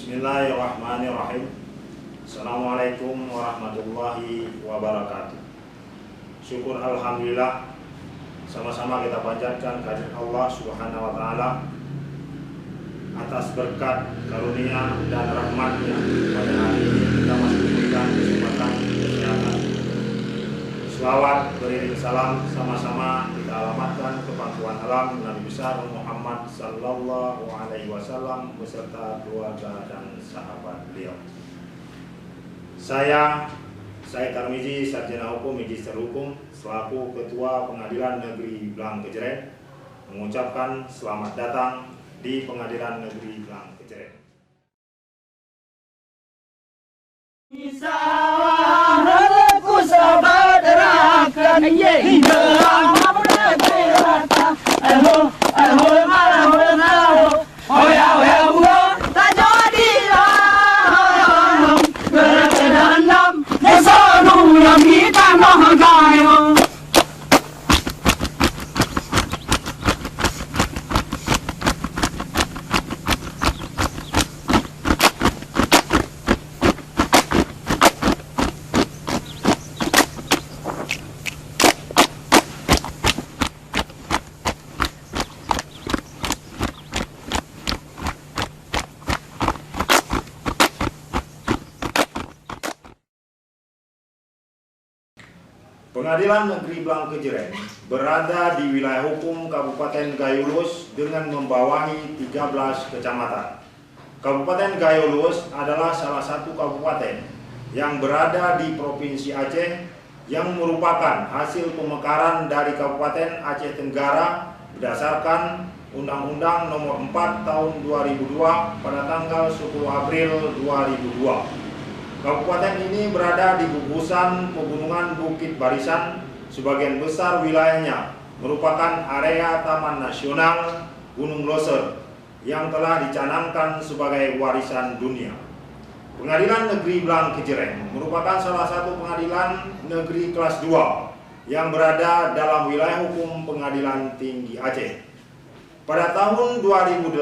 Bismillahirrahmanirrahim. Assalamualaikum warahmatullahi wabarakatuh. Syukur alhamdulillah, sama-sama kita panjatkan kehadirat Allah Subhanahu wa taala atas berkat karunia dan rahmatnya. Pada hari ini kita masih diberikan kesempatan kesehatan. Selawat beriring salam sama-sama kita alamatkan ke pangkuan alam Nabi besar Muhammad sallallahu alaihi wasallam beserta keluarga dan sahabat beliau. Saya Tarmizi, Sarjana Hukum Magister Hukum, selaku Ketua Pengadilan Negeri Blang Kejeren, mengucapkan selamat datang di Pengadilan Negeri Blang Kejeren. Pengadilan Negeri Blang Kejeren berada di wilayah hukum Kabupaten Gayo Lues dengan membawahi 13 kecamatan. Kabupaten Gayo Lues adalah salah satu kabupaten yang berada di Provinsi Aceh yang merupakan hasil pemekaran dari Kabupaten Aceh Tenggara berdasarkan Undang-Undang Nomor 4 Tahun 2002 pada tanggal 10 April 2002. Kabupaten ini berada di gugusan pegunungan Bukit Barisan. Sebagian besar wilayahnya merupakan area Taman Nasional Gunung Loser yang telah dicanangkan sebagai warisan dunia. Pengadilan Negeri Blang Kejeren merupakan salah satu pengadilan negeri kelas 2 yang berada dalam wilayah hukum Pengadilan Tinggi Aceh. Pada tahun 2018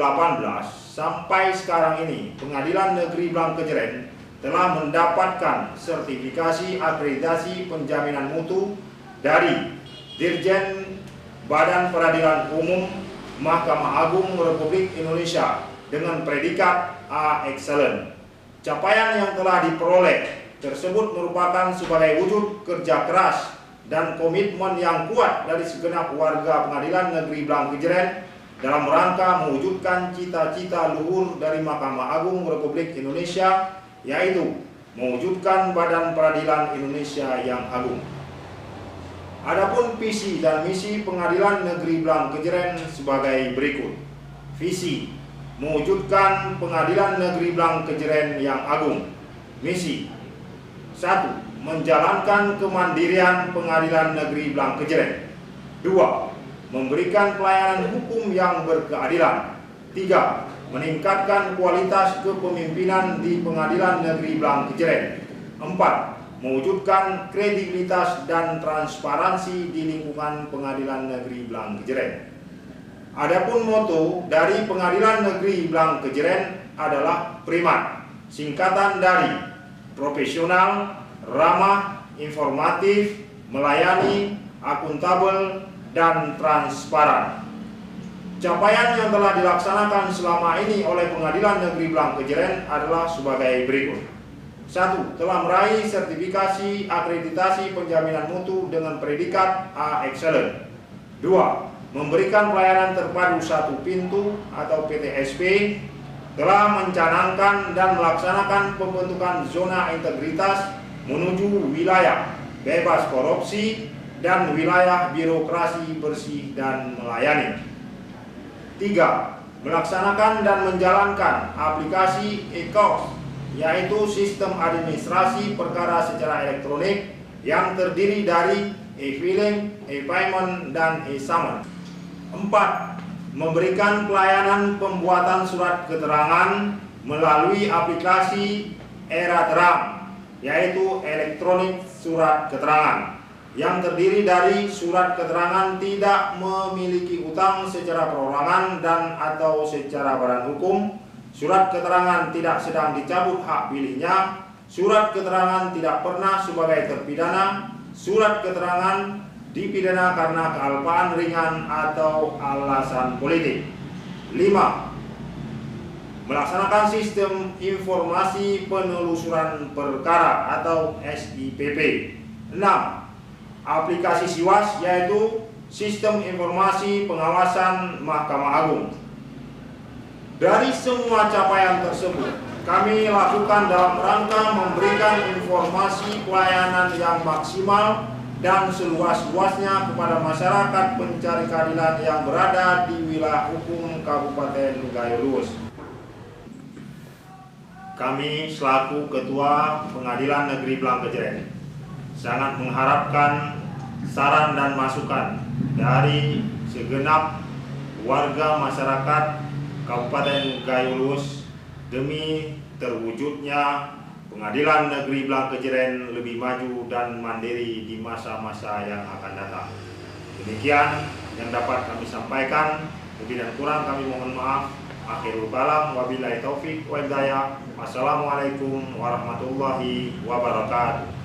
sampai sekarang ini, Pengadilan Negeri Blang Kejeren telah mendapatkan sertifikasi akreditasi penjaminan mutu dari Dirjen Badan Peradilan Umum Mahkamah Agung Republik Indonesia dengan predikat A Excellent. Capaian yang telah diperoleh tersebut merupakan sebagai wujud kerja keras dan komitmen yang kuat dari segenap warga Pengadilan Negeri Blang Kejeren dalam rangka mewujudkan cita-cita luhur dari Mahkamah Agung Republik Indonesia, yaitu mewujudkan Badan Peradilan Indonesia yang agung. Adapun visi dan misi Pengadilan Negeri Blang Kejeren sebagai berikut. Visi: mewujudkan Pengadilan Negeri Blang Kejeren yang agung. Misi: 1. Menjalankan kemandirian Pengadilan Negeri Blang Kejeren. 2. Memberikan pelayanan hukum yang berkeadilan. 3. Meningkatkan kualitas kepemimpinan di Pengadilan Negeri Blang Kejeren. 4. Mewujudkan kredibilitas dan transparansi di lingkungan Pengadilan Negeri Blang Kejeren. Adapun moto dari Pengadilan Negeri Blang Kejeren adalah PRIMAT, singkatan dari profesional, ramah, informatif, melayani, akuntabel, dan transparan. Capaian yang telah dilaksanakan selama ini oleh Pengadilan Negeri Blang Kejeren adalah sebagai berikut. 1. Telah meraih sertifikasi akreditasi penjaminan mutu dengan predikat A Excellent. 2. Memberikan pelayanan terpadu satu pintu atau PTSP. Telah mencanangkan dan melaksanakan pembentukan zona integritas menuju wilayah bebas korupsi dan wilayah birokrasi bersih dan melayani. 3. Melaksanakan dan menjalankan aplikasi e-KOS, yaitu sistem administrasi perkara secara elektronik yang terdiri dari e-filing, e-payment, dan e-summon. 4. Memberikan pelayanan pembuatan surat keterangan melalui aplikasi Era Terang, yaitu elektronik surat keterangan, yang terdiri dari surat keterangan tidak memiliki utang secara perorangan dan atau secara badan hukum, surat keterangan tidak sedang dicabut hak pilihnya, surat keterangan tidak pernah sebagai terpidana, surat keterangan dipidana karena kealpaan ringan atau alasan politik. 5. Melaksanakan sistem informasi penelusuran perkara atau SIPP. 6. Aplikasi SIWAS, yaitu Sistem Informasi Pengawasan Mahkamah Agung. Dari semua capaian tersebut, kami lakukan dalam rangka memberikan informasi pelayanan yang maksimal dan seluas-luasnya kepada masyarakat pencari keadilan yang berada di wilayah hukum Kabupaten Gayo Luwus. Kami selaku Ketua Pengadilan Negeri Blangkejeren sangat mengharapkan saran dan masukan dari segenap warga masyarakat Kabupaten Gayo Luwus demi terwujudnya Pengadilan Negeri Blangkejeren lebih maju dan mandiri di masa-masa yang akan datang. Demikian yang dapat kami sampaikan. Lebih dan kurang kami mohon maaf. Akhirul kalam, wabillahi taufik wal hidayah. Wassalamualaikum warahmatullahi wabarakatuh.